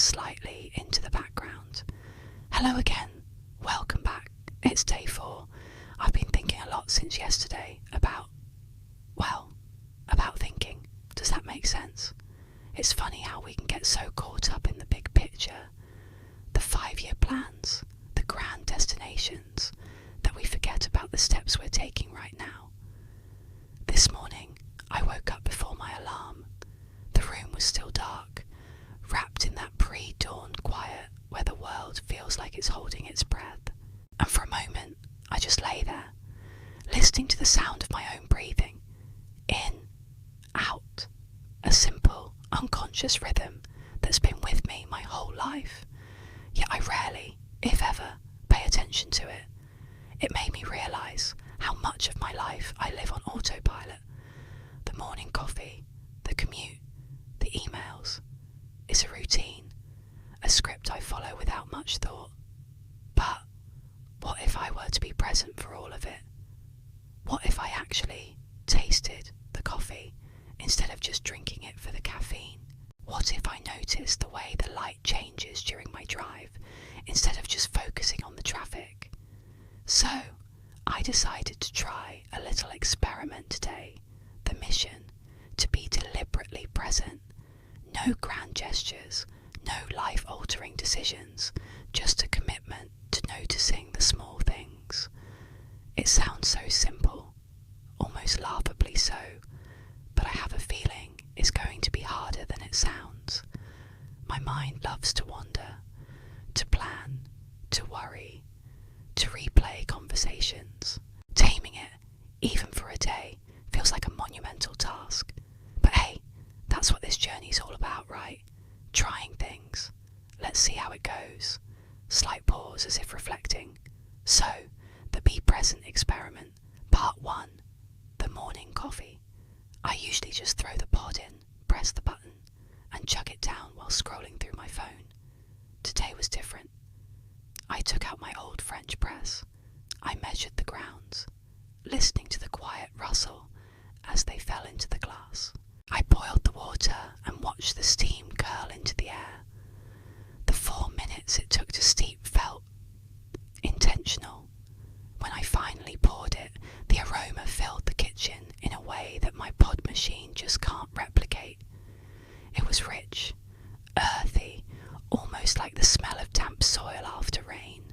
slightly into the background. Hello again, welcome back. It's day 4. I've been thinking a lot since yesterday about thinking. Does that make sense? It's funny how we can get so caught up in the big picture, the 5-year plans, the grand destinations, that we forget about the steps we're taking right now. This morning, I woke up before my alarm. The room was still dark, wrapped in that pre-dawn quiet where the world feels like it's holding its breath. And for a moment, I just lay there, listening to the sound of my own breathing. In, out, a simple, unconscious rhythm that's been with me my whole life. Yet I rarely, if ever, pay attention to it. It made me realise how much of my life I live on autopilot. The morning coffee, the commute, the emails. It's a routine, a script I follow without much thought. But what if I were to be present for all of it? What if I actually tasted the coffee instead of just drinking it for the caffeine? What if I noticed the way the light changes during my drive instead of just focusing on the traffic? So, I decided to try a little experiment today. The mission, to be deliberately present. No grand gestures, no life-altering decisions, just a commitment to noticing the small things. It sounds so simple, almost laughably so, but I have a feeling it's going to be harder than it sounds. My mind loves to wander, to plan, to worry, to replay conversations. Taming it, even for a day, feels like a monumental task. But hey, that's what this journey's all about, right? Trying things. Let's see how it goes. Slight pause as if reflecting. So, the Be Present experiment, part 1, the morning coffee. I usually just throw the pod in, press the button, and chug it down while scrolling through my phone. Today was different. I took out my old French press. I measured the grounds, listening to the quiet rustle as they fell into the glass. I boiled the water and watched the steam curl into the air. The 4 minutes it took to steep felt intentional. When I finally poured it, the aroma filled the kitchen in a way that my pod machine just can't replicate. It was rich, earthy, almost like the smell of damp soil after rain.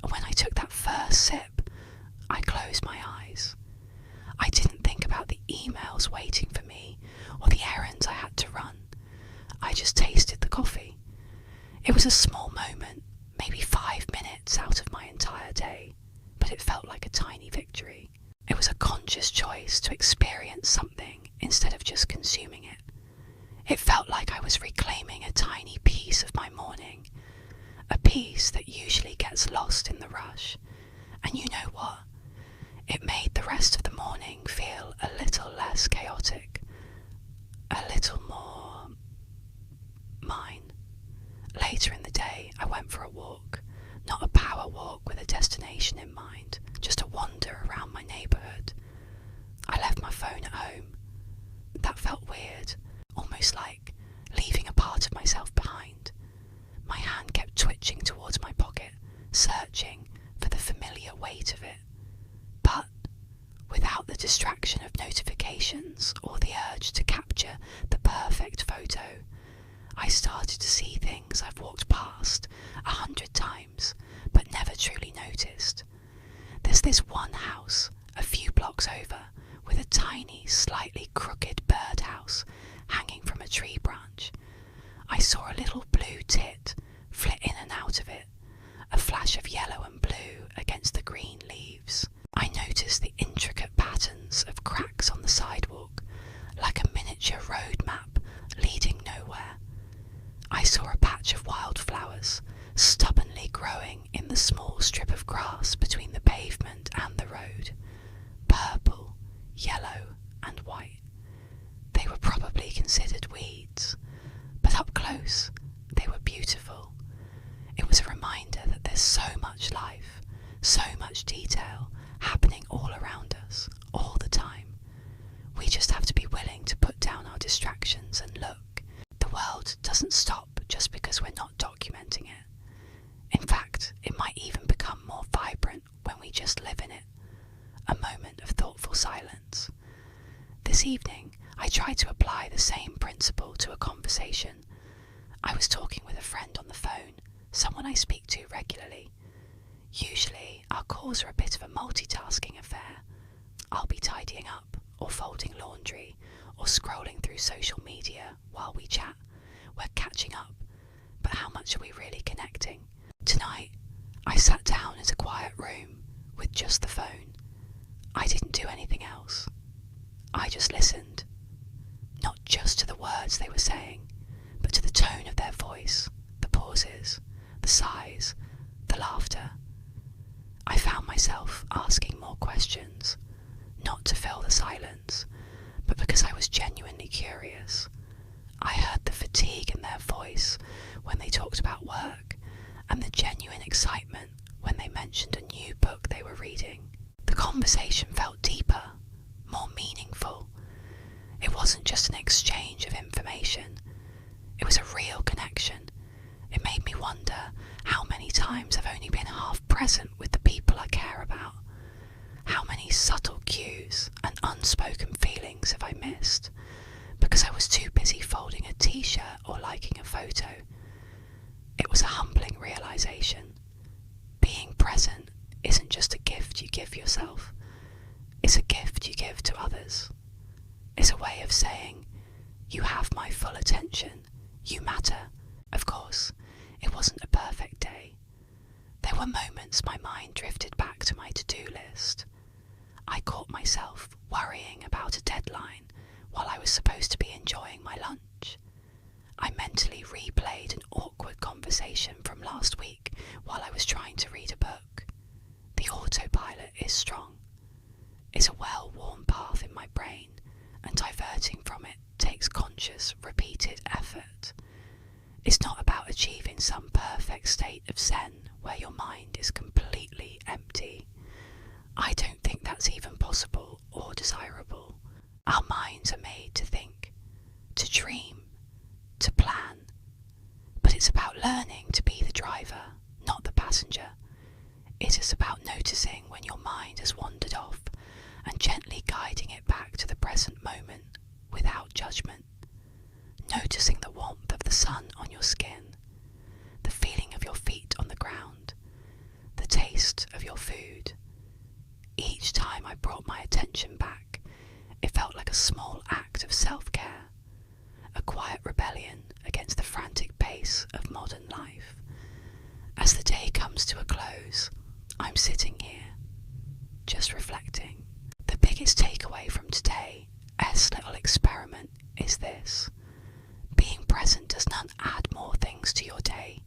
And when I took that first sip, I closed my eyes. I didn't think about the emails waiting for me or the errands I had to run. I just tasted the coffee. It was a small moment, maybe 5 minutes out of my entire day, but it felt like a tiny victory. It was a conscious choice to experience something instead of just consuming it. It felt like I was reclaiming a tiny piece of my morning, a piece that usually gets lost in the rush. And you know what? It made the rest of the morning feel a little less chaotic, a little more mine. Later in the day, I went for a walk, not a power walk with a destination in mind, just a wander around my neighbourhood. I left my phone at home. That felt weird, almost like leaving a part of myself behind. My hand kept twitching towards my pocket, searching for the familiar weight of it. But without the distraction of notifications or the urge to capture the perfect photo, I started to see things I've walked past 100 times but never truly noticed. There's this one house a few blocks over with a tiny, slightly crooked birdhouse hanging from a tree branch. I saw a little blue tit flit in and out of it, a flash of yellow and blue against the green leaves. I noticed the intricate patterns of cracks on the sidewalk, like a miniature road map leading nowhere. I saw a patch of wildflowers stubbornly growing in the small strip of grass between the pavement and the road, purple, yellow, and white. They were probably considered weeds, but up close they were beautiful. It was a reminder that there's so much life, so much detail happening all around us, all the time. We just have to be willing to put down our distractions and look. The world doesn't stop just because we're not documenting it. In fact, it might even become more vibrant when we just live in it. A moment of thoughtful silence. This evening, I tried to apply the same principle to a conversation. I was talking with a friend on the phone, someone I speak to regularly. Usually, our calls are a bit of a multitasking affair. I'll be tidying up, or folding laundry, or scrolling through social media while we chat. We're catching up, but how much are we really connecting? Tonight, I sat down in a quiet room with just the phone. I didn't do anything else. I just listened, not just to the words they were saying, but to the tone of their voice, the pauses, the sighs, the laughter. I found myself asking more questions, not to fill the silence, but because I was genuinely curious. I heard the fatigue in their voice when they talked about work, and the genuine excitement when they mentioned a new book they were reading. The conversation felt deeper, more meaningful. It wasn't just an exchange of information. It was a real connection. It made me wonder how many times I've only been half present with the people I care about. How many subtle cues and unspoken feelings have I missed because I was too busy folding a t-shirt or liking a photo? It was a humbling realization. Being present isn't just a gift you give yourself. It's a gift you give to others. It's a way of saying, you have my full attention, you matter. Of course, it wasn't a perfect day. There were moments my mind drifted back to my to-do list. I caught myself worrying about a deadline while I was supposed to be enjoying my lunch. I mentally replayed an awkward conversation from last week while I was trying to read a book. The autopilot is strong. It's a well-worn path in my brain, and diverting from it takes conscious, repeated effort. It's not about achieving some perfect state of zen where your mind is completely empty. I don't think that's even possible or desirable. Our minds are made to think, to dream, to plan. But it's about learning to be the driver, not the passenger. It is about noticing when your mind has wandered off and gently guiding it back to the present moment without judgment. Noticing the warmth of the sun on your skin, the feeling of your feet on the ground, the taste of your food. Each time I brought my attention back, it felt like a small act of self-care, a quiet rebellion against the frantic pace of modern life. As the day comes to a close, I'm sitting here, just reflecting. The biggest takeaway from today's little experiment is this. Being present does not add more things to your day,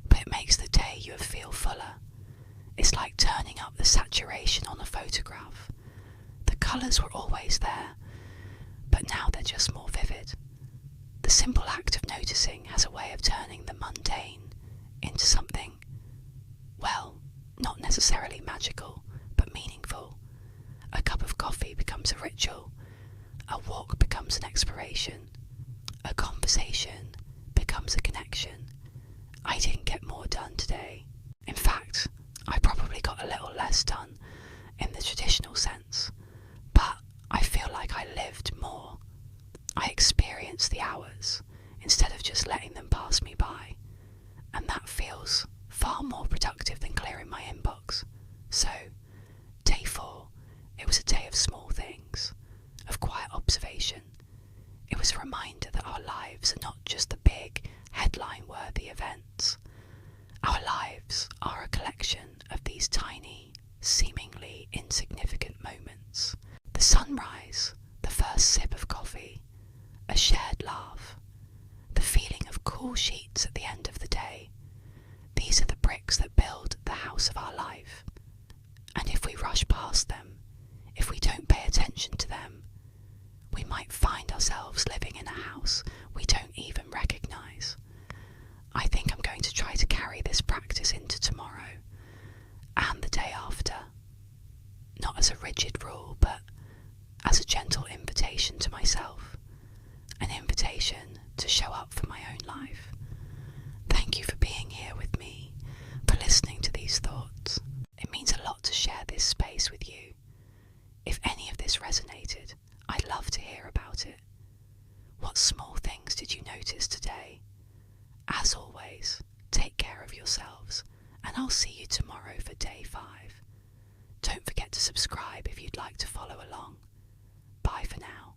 but it makes the day you feel fuller. It's like turning up the saturation on a photograph. The colours were always there, but now they're just more vivid. The simple act of noticing has a way of turning the mundane into something, well, not necessarily magical, but meaningful. A cup of coffee becomes a ritual. A walk becomes an exploration. A conversation becomes a connection. I didn't get more done today. In fact, I probably got a little less done in the traditional sense, but I feel like I lived more. I experienced the hours instead of just letting them pass me by, and that feels far more productive than clearing my inbox. So, day 4, it was a day of small things, of quiet observation. It was a reminder that our lives are not just the big, headline-worthy events. Our lives are a collection of these tiny, seemingly insignificant moments. The sunrise, the first sip of coffee, a shared laugh, the feeling of cool sheets at the end of the day. These are the bricks that build the house of our life. And if we rush past them, if we don't pay attention to them, we might find ourselves living in a house we don't even recognise. I think I'm going to try to carry this practice into tomorrow and the day after, not as a rigid rule, but as a gentle invitation to myself, an invitation to show up for my own life. I'll see you tomorrow for day 5. Don't forget to subscribe if you'd like to follow along. Bye for now.